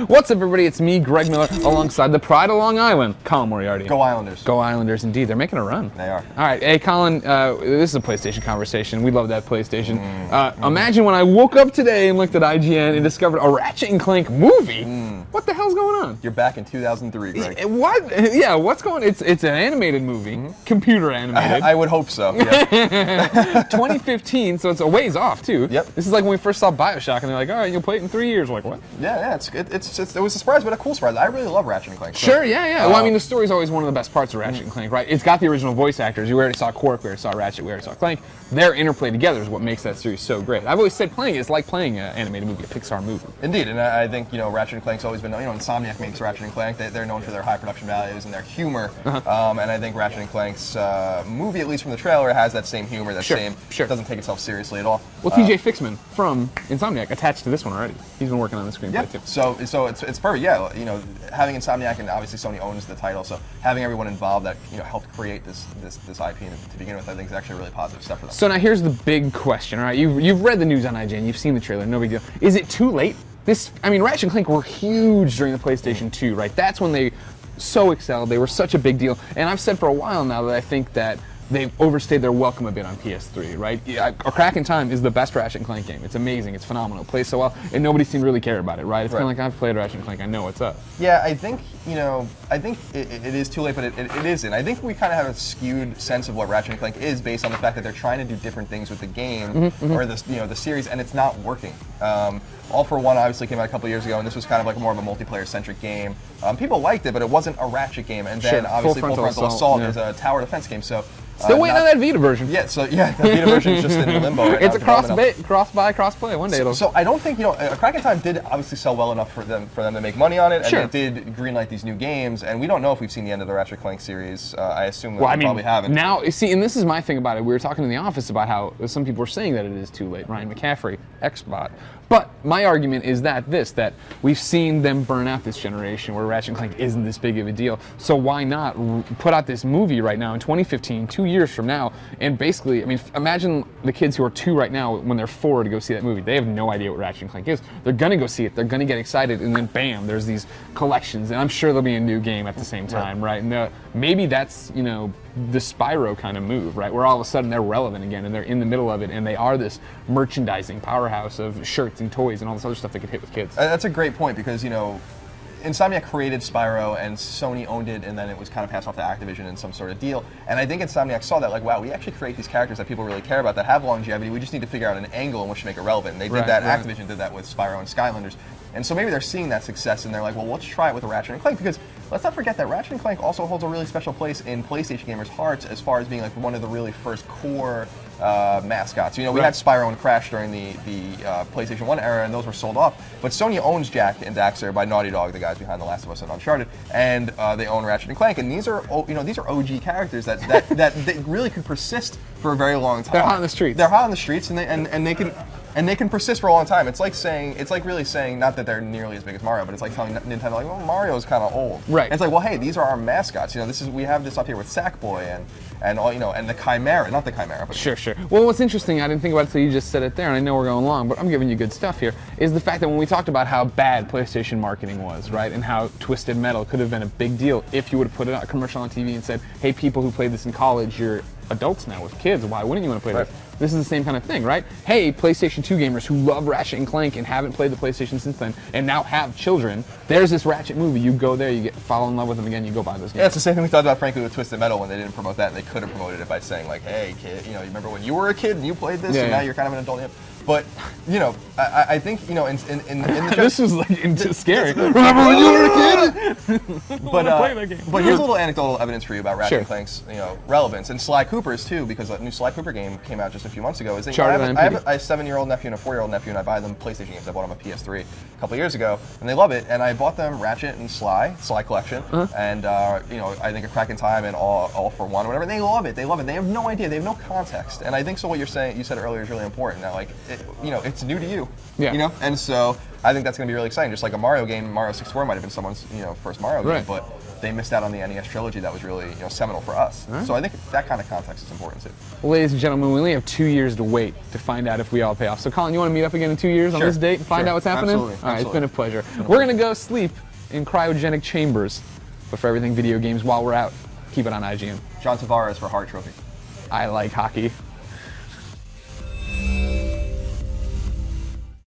What's up, everybody? It's me, Greg Miller, alongside the Pride of Long Island, Colin Moriarty. Go Islanders. Go Islanders, indeed. They're making a run. They are. All right. Hey, Colin, this is a PlayStation conversation. We love that PlayStation. Imagine when I woke up today and looked at IGN and discovered a Ratchet and Clank movie. What the hell's going on? You're back in 2003, Greg. What? Yeah, what's going on? It's an animated movie, computer animated. I would hope so. Yeah. 2015, so it's a ways off, too. Yep. This is like when we first saw Bioshock, and they're like, all right, you'll play it in 3 years. We're like, what? Yeah, it was a surprise, but a cool surprise. I really love Ratchet and Clank. So, sure, yeah. Well, I mean, the story's always one of the best parts of Ratchet and Clank, right? It's got the original voice actors. You already saw Quark, we already saw Ratchet, we already saw Clank. Their interplay together is what makes that series so great. I've always said playing it is like playing an animated movie, a Pixar movie. Indeed, and I think, Ratchet and Clank's always been, Insomniac makes Ratchet and Clank. They're known for their high production values and their humor. And I think Ratchet and Clank's movie, at least from the trailer, has that same humor, doesn't take itself seriously at all. Well, TJ Fixman from Insomniac attached to this one already. He's been working on the screenplay too. So it's perfect. Yeah, having Insomniac, and obviously Sony owns the title, so having everyone involved that helped create this IP to begin with, I think is actually a really positive step for them. So now here's the big question. All right, you've read the news on IGN, you've seen the trailer, no big deal. Is it too late? Ratchet and Clank were huge during the PlayStation 2, right? That's when they so excelled. They were such a big deal, and I've said for a while now that I think that they've overstayed their welcome a bit on PS3, right? A Crack in Time is the best Ratchet and Clank game. It's amazing, it's phenomenal, it plays so well, and nobody seemed to really care about it, right? It's kind of like, I've played Ratchet and Clank, I know what's up. Yeah, I think, it is too late, but it isn't. I think we kind of have a skewed sense of what Ratchet and Clank is based on the fact that they're trying to do different things with the game, or the series, and it's not working. All for One obviously came out a couple years ago, and this was kind of like more of a multiplayer-centric game. People liked it, but it wasn't a Ratchet game, and then obviously Full Frontal Assault is a tower defense game, so... Still waiting on that Vita version. Yeah, the Vita version is just in limbo right it's now. It's a cross-buy, cross-play. One day it'll... So I don't think, A Crack in Time did obviously sell well enough for them to make money on it, and it did greenlight these new games, and we don't know if we've seen the end of the Ratchet Clank series. I assume that we probably haven't. Now, see, and this is my thing about it. We were talking in the office about how some people were saying that it is too late. Ryan McCaffrey, Xbot. But my argument is that we've seen them burn out this generation where Ratchet and Clank isn't this big of a deal. So why not put out this movie right now in 2015, 2 years from now, and basically, imagine the kids who are 2 right now when they're 4 to go see that movie. They have no idea what Ratchet and Clank is. They're going to go see it. They're going to get excited, and then bam, there's these collections, and I'm sure there'll be a new game at the same time, right? And maybe that's, the Spyro kind of move, right? Where all of a sudden they're relevant again, and they're in the middle of it, and they are this merchandising powerhouse of shirts and toys and all this other stuff that could hit with kids. That's a great point because, Insomniac created Spyro and Sony owned it, and then it was kind of passed off to Activision in some sort of deal. And I think Insomniac saw that, like, wow, we actually create these characters that people really care about, that have longevity. We just need to figure out an angle in which to make it relevant. And they did that. Activision did that with Spyro and Skylanders. And so maybe they're seeing that success, and they're like, well, let's try it with a Ratchet and Clank, because let's not forget that Ratchet and Clank also holds a really special place in PlayStation gamers' hearts as far as being like one of the really first core mascots. We had Spyro and Crash during the PlayStation 1 era, and those were sold off. But Sony owns Jak and Daxter by Naughty Dog, the guys behind The Last of Us and Uncharted, and they own Ratchet and Clank. And these are OG characters that they really could persist for a very long time. They're hot on the streets. They're hot on the streets, and they can persist for a long time. It's like really saying, not that they're nearly as big as Mario, but it's like telling Nintendo, like, well, Mario's kind of old. Right. And it's like, well, hey, these are our mascots. We have this up here with Sackboy and all, and the Chimera, not the Chimera, but sure. Well, what's interesting, I didn't think about it until you just said it there, and I know we're going long, but I'm giving you good stuff here, is the fact that when we talked about how bad PlayStation marketing was, right, and how Twisted Metal could have been a big deal if you would have put a commercial on TV and said, hey, people who played this in college, you're adults now with kids, why wouldn't you want to play this? This is the same kind of thing, right? Hey, PlayStation 2 gamers who love Ratchet and Clank and haven't played the PlayStation since then and now have children, there's this Ratchet movie. You go there, you fall in love with them again, you go buy those games. Yeah, it's the same thing we talked about, frankly, with Twisted Metal when they didn't promote that, and they could have promoted it by saying, like, hey, kid, you remember when you were a kid and you played this, and now you're kind of an adult? But, I think, in the this is like scary. Remember when you were a kid? But here's a little anecdotal evidence for you about Ratchet and Clank's, relevance, and Sly Cooper's too, because a new Sly Cooper game came out just a few months ago. I have a 7-year-old nephew and a 4-year-old nephew, and I buy them PlayStation games. I bought them a PS3 a couple years ago, and they love it. And I bought them Ratchet and Sly Collection, and I think A Crack in Time and All for One, or whatever. And they love it. They love it. They have no idea. They have no context. And I think so. What you said earlier is really important. That like it's new to you. Yeah. You know, and so I think that's going to be really exciting. Just like a Mario game, Mario 64 might have been someone's first Mario game, Right. but they missed out on the NES trilogy that was really seminal for us. Right. So I think that kind of context is important too. Well, ladies and gentlemen, we only have 2 years to wait to find out if we all pay off. So, Colin, you want to meet up again in 2 years on Sure. this date and find Sure. out what's happening? Absolutely. All right, it's been a pleasure. Been a We're pleasure. going to go sleep in cryogenic chambers. But for everything video games while we're out, keep it on IGN. John Tavares for Hart Trophy. I like hockey.